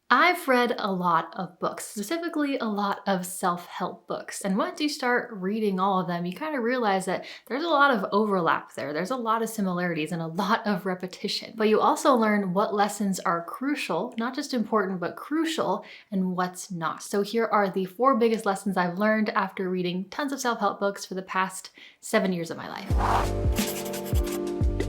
I've read a lot of books, specifically a lot of self-help books. And once you start reading all of them, you kind of realize that there's a lot of overlap there. There's a lot of similarities and a lot of repetition. But you also learn what lessons are crucial, not just important, but crucial, and what's not. So here are the 4 biggest lessons I've learned after reading tons of self-help books for the past 7 years of my life.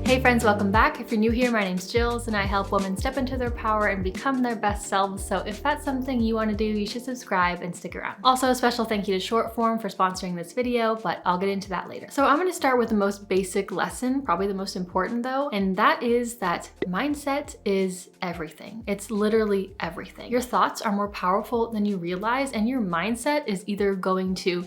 Hey friends, welcome back. If you're new here, my name's Jillz and I help women step into their power and become their best selves. So if that's something you want to do, you should subscribe and stick around. Also, a special thank you to Shortform for sponsoring this video, but I'll get into that later. So I'm going to start with the most basic lesson, probably the most important though, and that is that mindset is everything. It's literally everything. Your thoughts are more powerful than you realize, and your mindset is either going to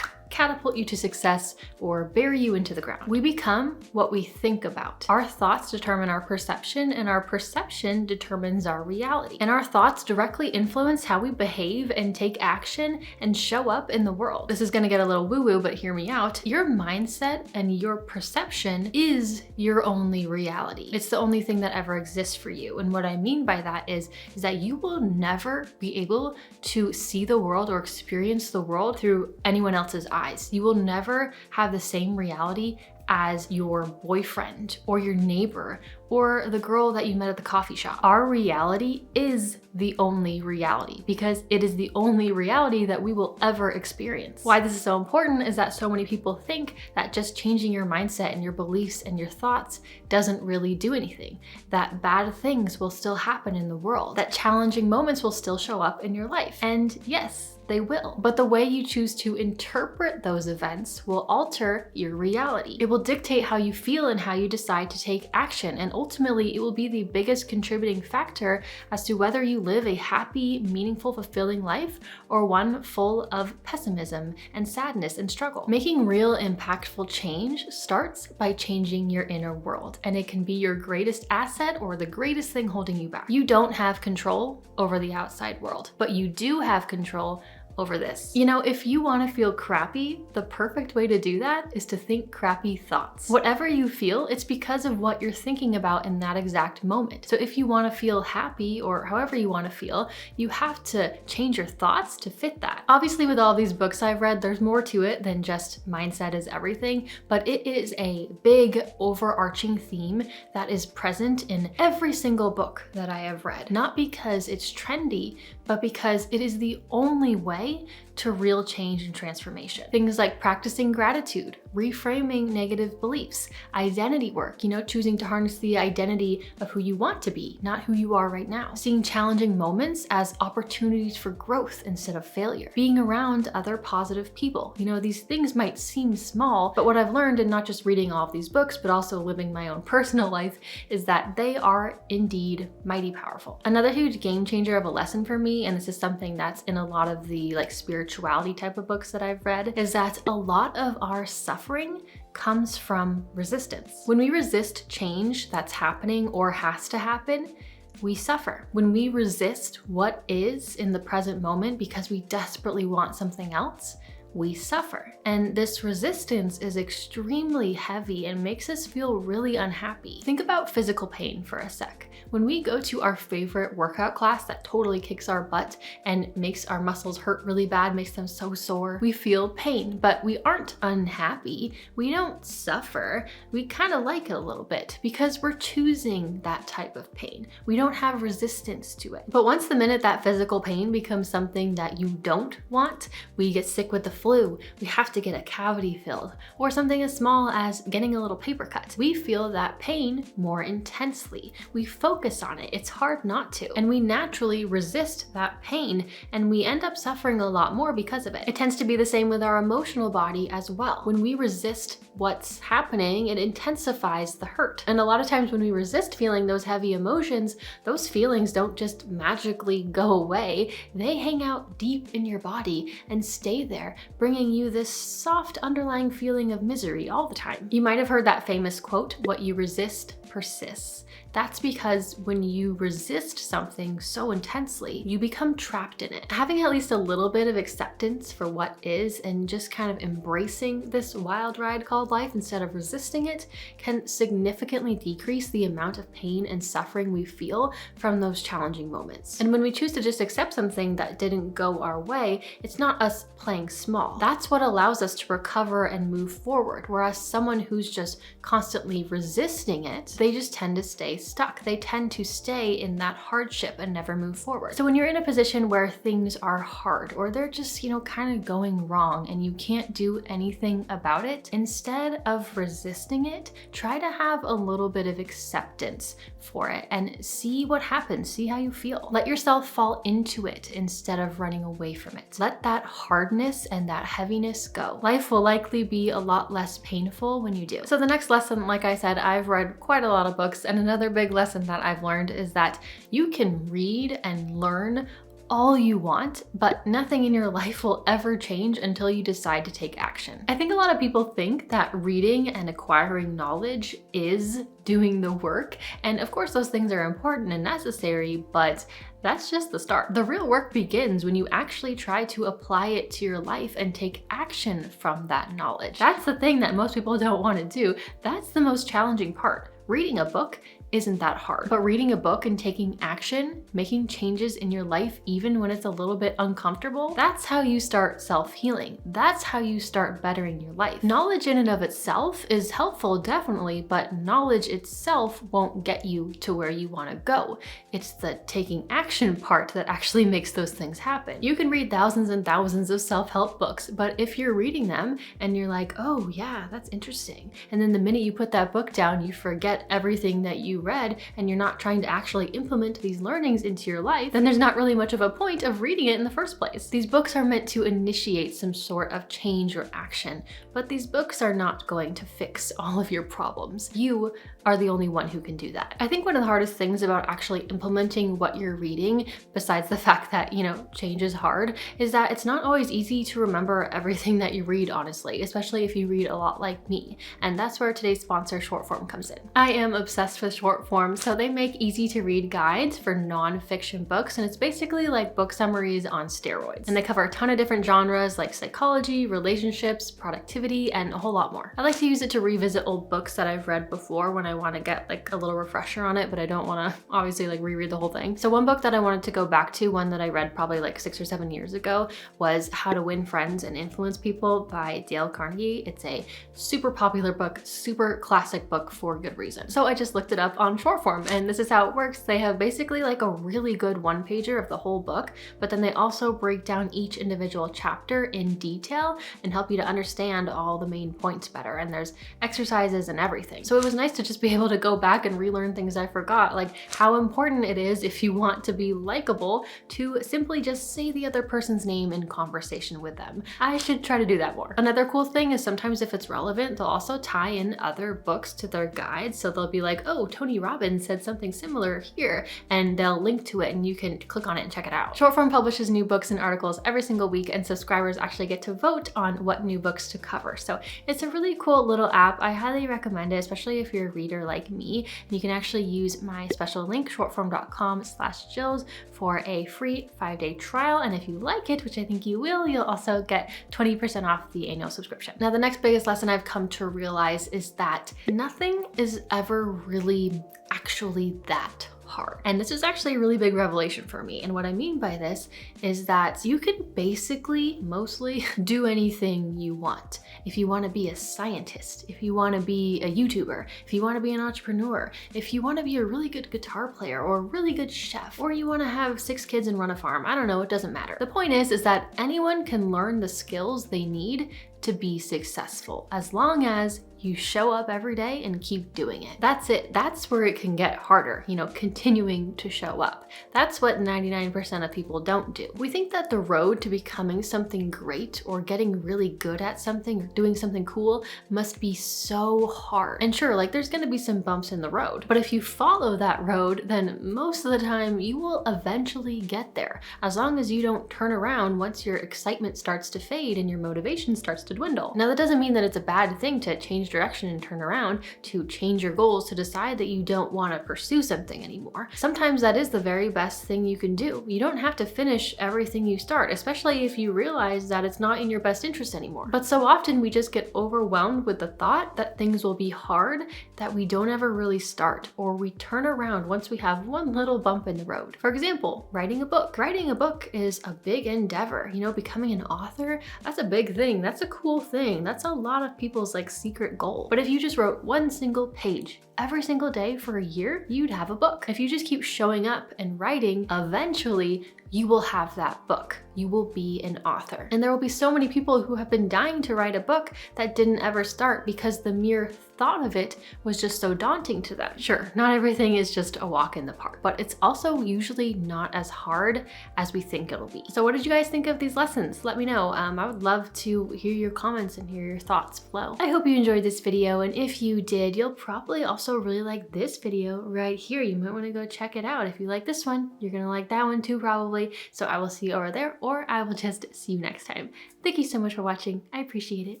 catapult you to success or bury you into the ground. We become what we think about. Our thoughts determine our perception, and our perception determines our reality. And our thoughts directly influence how we behave and take action and show up in the world. This is gonna get a little woo-woo, but hear me out. Your mindset and your perception is your only reality. It's the only thing that ever exists for you. And what I mean by that is that you will never be able to see the world or experience the world through anyone else's eyes. You will never have the same reality as your boyfriend or your neighbor or the girl that you met at the coffee shop. Our reality is the only reality because it is the only reality that we will ever experience. Why this is so important is that so many people think that just changing your mindset and your beliefs and your thoughts doesn't really do anything, that bad things will still happen in the world, that challenging moments will still show up in your life. And yes, they will. But the way you choose to interpret those events will alter your reality. It will dictate how you feel and how you decide to take action. And ultimately, it will be the biggest contributing factor as to whether you live a happy, meaningful, fulfilling life or one full of pessimism and sadness and struggle. Making real impactful change starts by changing your inner world. And it can be your greatest asset or the greatest thing holding you back. You don't have control over the outside world, but you do have control over this. You know, if you want to feel crappy, the perfect way to do that is to think crappy thoughts. Whatever you feel, it's because of what you're thinking about in that exact moment. So if you want to feel happy or however you want to feel, you have to change your thoughts to fit that. Obviously, with all these books I've read, there's more to it than just mindset is everything, but it is a big overarching theme that is present in every single book that I have read. Not because it's trendy, but because it is the only way to real change and transformation. Things like practicing gratitude, reframing negative beliefs, identity work, choosing to harness the identity of who you want to be, not who you are right now. Seeing challenging moments as opportunities for growth instead of failure. Being around other positive people. These things might seem small, but what I've learned in not just reading all of these books, but also living my own personal life is that they are indeed mighty powerful. Another huge game changer of a lesson for me, and this is something that's in a lot of the spirituality type of books that I've read, is that a lot of our suffering comes from resistance. When we resist change that's happening or has to happen, we suffer. When we resist what is in the present moment because we desperately want something else, we suffer. And this resistance is extremely heavy and makes us feel really unhappy. Think about physical pain for a sec. When we go to our favorite workout class that totally kicks our butt and makes our muscles hurt really bad, makes them so sore, we feel pain, but we aren't unhappy. We don't suffer. We kind of like it a little bit because we're choosing that type of pain. We don't have resistance to it. But once the minute that physical pain becomes something that you don't want, we get sick with the flu, we have to get a cavity filled, or something as small as getting a little paper cut. We feel that pain more intensely. We focus on it. It's hard not to. And we naturally resist that pain, and we end up suffering a lot more because of it. It tends to be the same with our emotional body as well. When we resist what's happening, it intensifies the hurt. And a lot of times when we resist feeling those heavy emotions, those feelings don't just magically go away. They hang out deep in your body and stay there, bringing you this soft underlying feeling of misery all the time. You might have heard that famous quote, "What you resist persists." That's because when you resist something so intensely, you become trapped in it. Having at least a little bit of acceptance for what is and just kind of embracing this wild ride called life instead of resisting it can significantly decrease the amount of pain and suffering we feel from those challenging moments. And when we choose to just accept something that didn't go our way, it's not us playing small. That's what allows us to recover and move forward. Whereas someone who's just constantly resisting it, they just tend to stay stuck. They tend to stay in that hardship and never move forward. So when you're in a position where things are hard or they're just, kind of going wrong and you can't do anything about it, instead of resisting it, try to have a little bit of acceptance for it and see what happens, see how you feel. Let yourself fall into it instead of running away from it. Let that hardness and that heaviness go. Life will likely be a lot less painful when you do. So the next lesson, like I said, I've read quite a lot of books, and another big lesson that I've learned is that you can read and learn all you want, but nothing in your life will ever change until you decide to take action. I think a lot of people think that reading and acquiring knowledge is doing the work, and of course those things are important and necessary, but that's just the start. The real work begins when you actually try to apply it to your life and take action from that knowledge. That's the thing that most people don't want to do. That's the most challenging part. Reading a book isn't that hard, but reading a book and taking action, making changes in your life even when it's a little bit uncomfortable, that's how you start self-healing. That's how you start bettering your life. Knowledge in and of itself is helpful, definitely, but knowledge itself won't get you to where you want to go. It's the taking action part that actually makes those things happen. You can read thousands and thousands of self-help books, but if you're reading them and you're like, oh yeah, that's interesting, and then the minute you put that book down, you forget everything that you read and you're not trying to actually implement these learnings into your life, then there's not really much of a point of reading it in the first place. These books are meant to initiate some sort of change or action, but these books are not going to fix all of your problems. You are the only one who can do that. I think one of the hardest things about actually implementing what you're reading, besides the fact that, change is hard, is that it's not always easy to remember everything that you read, honestly, especially if you read a lot like me. And that's where today's sponsor, Shortform, comes in. I am obsessed with Shortform, so they make easy to read guides for non-fiction books, and it's basically like book summaries on steroids. And they cover a ton of different genres like psychology, relationships, productivity, and a whole lot more. I like to use it to revisit old books that I've read before when I want to get like a little refresher on it, but I don't want to obviously like reread the whole thing. So one book that I wanted to go back to, one that I read probably like 6 or 7 years ago, was How to Win Friends and Influence People by Dale Carnegie. It's a super popular book, super classic book for good reason. So I just looked it up on Shortform, and this is how it works. They have basically like a really good one-pager of the whole book, but then they also break down each individual chapter in detail and help you to understand all the main points better. And there's exercises and everything. So it was nice to just be able to go back and relearn things I forgot, like how important it is, if you want to be likable, to simply just say the other person's name in conversation with them. I should try to do that more. Another cool thing is sometimes if it's relevant, they'll also tie in other books to their guides. So they'll be like, oh, Tony Robbins said something similar here, and they'll link to it and you can click on it and check it out. Shortform publishes new books and articles every single week, and subscribers actually get to vote on what new books to cover. So it's a really cool little app. I highly recommend it, especially if you're a reader like me. And you can actually use my special link, shortform.com/Jillz, for a free 5-day trial. And if you like it, which I think you will, you'll also get 20% off the annual subscription. Now, the next biggest lesson I've come to realize is that nothing is ever really actually that hard. And this is actually a really big revelation for me. And what I mean by this is that you can basically mostly do anything you want. If you want to be a scientist, if you want to be a YouTuber, if you want to be an entrepreneur, if you want to be a really good guitar player or a really good chef, or you want to have 6 kids and run a farm, I don't know, it doesn't matter. The point is that anyone can learn the skills they need to be successful, as long as you show up every day and keep doing it. That's it. That's where it can get harder, continuing to show up. That's what 99% of people don't do. We think that the road to becoming something great or getting really good at something or doing something cool must be so hard. And sure, like there's gonna be some bumps in the road, but if you follow that road, then most of the time you will eventually get there, as long as you don't turn around once your excitement starts to fade and your motivation starts to dwindle. Now, that doesn't mean that it's a bad thing to change change direction and turn around, to change your goals, to decide that you don't want to pursue something anymore. Sometimes that is the very best thing you can do. You don't have to finish everything you start, especially if you realize that it's not in your best interest anymore. But so often we just get overwhelmed with the thought that things will be hard that we don't ever really start, or we turn around once we have one little bump in the road. For example, writing a book. Writing a book is a big endeavor. You know, becoming an author, that's a big thing. That's a cool thing. That's a lot of people's like secret goal. But if you just wrote one single page every single day for a year, you'd have a book. If you just keep showing up and writing, eventually you will have that book. You will be an author. And there will be so many people who have been dying to write a book that didn't ever start because the mere thought of it was just so daunting to them. Sure, not everything is just a walk in the park, but it's also usually not as hard as we think it'll be. So what did you guys think of these lessons? Let me know. I would love to hear your comments and hear your thoughts below. I hope you enjoyed this video, and if you did, you'll probably also really like this video right here. You might want to go check it out. If you like this one, you're gonna like that one too, probably. So I will see you over there, or I will just see you next time. Thank you so much for watching. I appreciate it.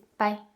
Bye.